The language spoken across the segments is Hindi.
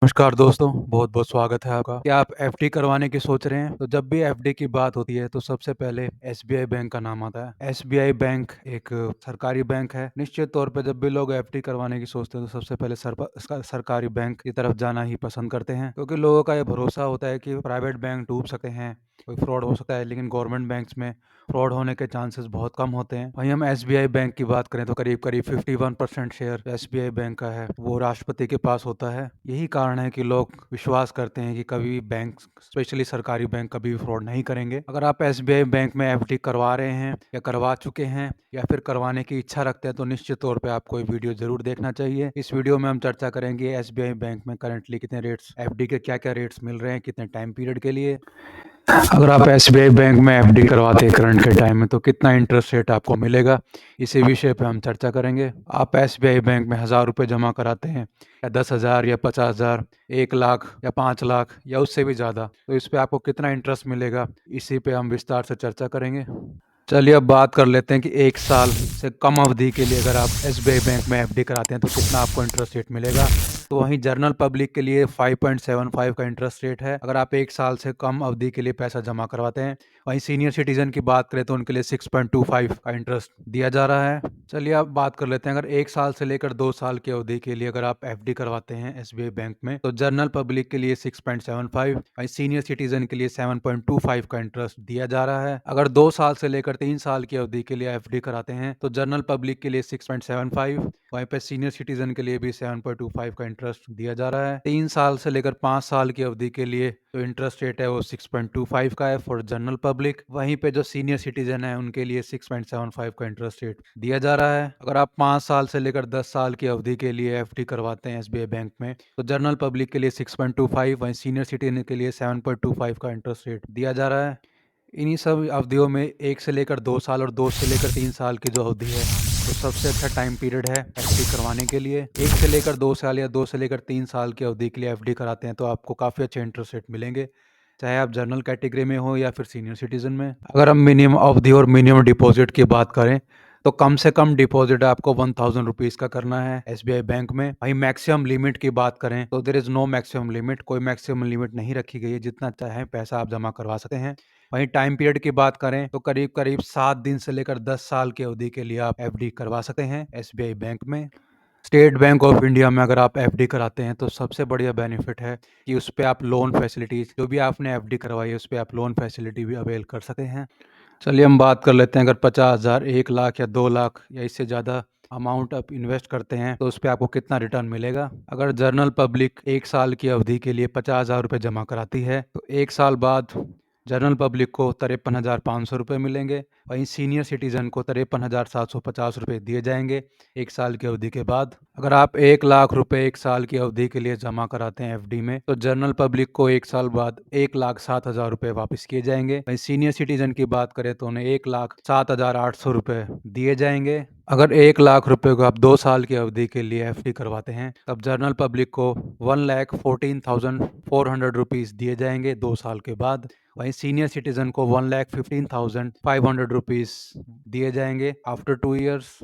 नमस्कार दोस्तों, बहुत-बहुत स्वागत है आपका। क्या आप एफडी करवाने की सोच रहे हैं? तो जब भी एफडी की बात होती है तो सबसे पहले एसबीआई बैंक का नाम आता है। एसबीआई बैंक एक सरकारी बैंक है। निश्चित तौर पे जब भी लोग एफडी करवाने की सोचते हैं तो सबसे पहले सरकारी बैंक की तरफ जाना ही पसंद करते हैं, क्योंकि लोगों का ये भरोसा होता है कि प्राइवेट बैंक डूब सकते हैं, कोई फ्रॉड हो सकता है, लेकिन गवर्नमेंट बैंक्स में फ्रॉड होने के चांसेस बहुत कम होते हैं। वहीं हम एसबीआई बैंक की बात करें तो करीब-करीब 51% शेयर एसबीआई बैंक का है, वो राष्ट्रपति के पास होता है। यही कारण है कि लोग विश्वास करते हैं कि कभी भी बैंक, स्पेशली सरकारी बैंक, कभी भी फ्रॉड नहीं करेंगे। अगर आप एसबीआई बैंक में एफडी करवा रहे हैं या करवा चुके हैं या फिर करवाने की इच्छा रखते हैं तो निश्चित तौर पे आपको ये वीडियो जरूर देखना चाहिए। इस वीडियो में हम चर्चा करेंगे एसबीआई बैंक में करंटली कितने रेट्स, एफडी के क्या-क्या रेट्स मिल रहे हैं, कितने टाइम पीरियड के लिए। अगर आप एसबीआई बैंक में एफडी करवाते हैं करंट के टाइम में तो कितना इंटरेस्ट रेट आपको मिलेगा, इसी विषय पे हम चर्चा करेंगे। आप एसबीआई बैंक में 1000 रुपये जमा कराते हैं या 10,000 या 50,000, 1 लाख या 5 लाख या उससे भी ज़्यादा, तो इस पे आपको कितना इंटरेस्ट मिलेगा, इसी पे हम विस्तार से चर्चा करेंगे। चलिए अब बात कर लेते हैं कि 1 साल से कम अवधि के लिए अगर आप एसबीआई बैंक में एफडी कराते हैं तो कितना आपको इंटरेस्ट रेट मिलेगा। तो वहीं जनरल पब्लिक के लिए 5.75 का इंटरेस्ट रेट है अगर आप 1 साल से कम अवधि के लिए पैसा जमा करवाते हैं। वहीं सीनियर सिटीजन की बात करें तो उनके लिए 6.25 का इंटरेस्ट दिया जा रहा है। चलिए अब बात कर लेते हैं, अगर 1 साल से लेकर 2 साल की अवधि के लिए अगर आप एफडी करवाते हैं एसबीआई बैंक में तो जनरल पब्लिक के लिए 6.75, वहीं सीनियर सिटीजन के लिए 7.25 का इंटरेस्ट दिया जा रहा है। अगर 2 साल से लेकर 3 साल की अवधि के लिए एफडी कराते हैं तो जनरल पब्लिक के लिए 6.75, वहीं पे सीनियर सिटीजन के लिए भी 7.25 का इंटरेस्ट दिया जा रहा है। 3 साल से लेकर 5 साल की अवधि के लिए जो इंटरेस्ट रेट है वो 6.25 का है फॉर जनरल पब्लिक, वहीं पे जो सीनियर सिटीजन है उनके लिए 6.75 का इंटरेस्ट रेट दिया जा रहा है। अगर आप 5 साल से लेकर 10 साल की अवधि के लिए एफडी करवाते हैं एसबीआई बैंक में तो जनरल पब्लिक के लिए 6.25, वहीं सीनियर सिटीजन के लिए 7.25 का इंटरेस्ट रेट दिया जा रहा है। इन्हीं सब अवधियों में 1 से लेकर 2 साल और 2 से लेकर 3 साल की जो अवधि है तो सबसे अच्छा टाइम पीरियड है एफडी करवाने के लिए। 1 से लेकर 2 साल या 2 से लेकर 3 साल की अवधि के लिए एफडी कराते हैं तो आपको काफ़ी अच्छे इंटरेस्ट रेट मिलेंगे, चाहे आप जनरल कैटेगरी में हो या फिर सीनियर सिटीजन में। अगर हम मिनिमम अवधि और मिनिमम डिपॉजिट की बात करें तो कम से कम डिपॉजिट आपको 1000 रुपीज़ का करना है एसबीआई बैंक में। वहीं मैक्सिमम लिमिट की बात करें तो there is no maximum limit, कोई मैक्सिमम लिमिट नहीं रखी गई है, जितना चाहे पैसा आप जमा करवा सकते हैं। वहीं टाइम पीरियड की बात करें तो करीब-करीब 7 दिन से लेकर 10 साल की अवधि के लिए आप एफडी करवा सकते हैं एसबीआई बैंक में। स्टेट बैंक ऑफ इंडिया में अगर आप एफडी कराते हैं तो सबसे बढ़िया बेनिफिट है कि उस पे आप लोन फैसिलिटीज़, जो भी आपने एफडी करवाई है उस पे आप लोन फैसिलिटी भी अवेल कर सकते हैं। चलिए हम बात कर लेते हैं, अगर 50,000, 1 लाख या 2 लाख या इससे ज़्यादा अमाउंट आप इन्वेस्ट करते हैं तो उस पे आपको कितना रिटर्न मिलेगा। अगर जनरल पब्लिक 1 साल की अवधि के लिए 50,000 रुपये जमा कराती है तो 1 साल बाद जनरल पब्लिक को 53,500 रुपये मिलेंगे। वहीं सीनियर सिटीजन को 53,750 रुपये दिए जाएंगे 1 साल की अवधि के बाद। अगर आप 1 लाख रुपए 1 साल की अवधि के लिए जमा कराते हैं एफडी में तो जनरल पब्लिक को 1 साल बाद 1,07,000 रुपये वापस किए जाएंगे। वहीं सीनियर सिटीजन की बात करें तो उन्हें 1,07,800 रुपये दिए जाएंगे। अगर 1 लाख रुपए को आप 2 साल की अवधि के लिए एफडी करवाते हैं तब जनरल पब्लिक को 1,14,400 रुपीज़ दिए जाएंगे 2 साल के बाद। वहीं सीनियर सिटीजन को 1,15,500 रुपीज़ दिए जाएंगे आफ्टर 2 ईयर्स।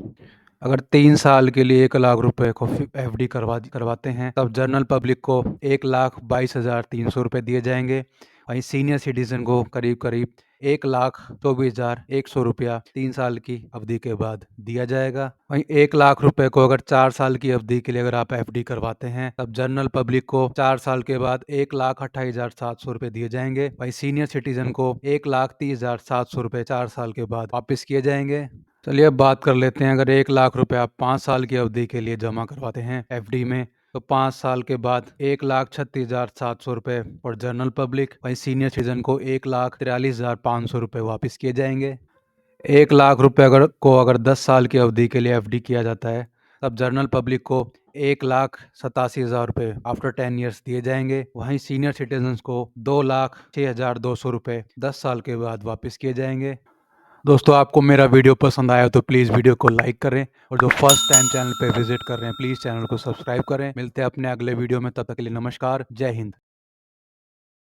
अगर 3 साल के लिए 1 लाख रुपए को एफडी करवाते हैं तब जनरल पब्लिक को 1,22,300 रुपये दिए जाएंगे। वहीं सीनियर सिटीजन को करीब करीब 1,24,100 रुपया 3 साल की अवधि के बाद दिया जाएगा। वहीं 1 लाख रुपए को अगर 4 साल की अवधि के लिए अगर आप एफडी करवाते हैं तब जनरल पब्लिक को 4 साल के बाद 1,28,700 रुपये दिए जाएंगे। वहीं सीनियर सिटीजन को 1,30,700 रुपये 4 साल के बाद वापस किए जाएंगे। चलिए अब बात कर लेते हैं, अगर 1 लाख रुपए आप 5 साल की अवधि के लिए जमा करवाते हैं एफडी में तो 5 साल के बाद 1,36,700 रुपये और जनरल पब्लिक, वहीं सीनियर सिटीजन को 1,43,500 रुपये वापस किए जाएंगे। 1 लाख रुपए अगर 10 साल की अवधि के लिए एफडी किया जाता है तब जनरल पब्लिक को 1,87,000 रुपये आफ्टर 10 ईयर्स दिए जाएंगे। वहीं सीनियर सिटीजन्स को 2,06,200 रुपये 10 साल के बाद वापस किए जाएंगे। दोस्तों, आपको मेरा वीडियो पसंद आया तो प्लीज़ वीडियो को लाइक करें और जो फर्स्ट टाइम चैनल पे विजिट कर रहे हैं प्लीज़ चैनल को सब्सक्राइब करें। मिलते हैं अपने अगले वीडियो में, तब तक के लिए नमस्कार, जय हिंद।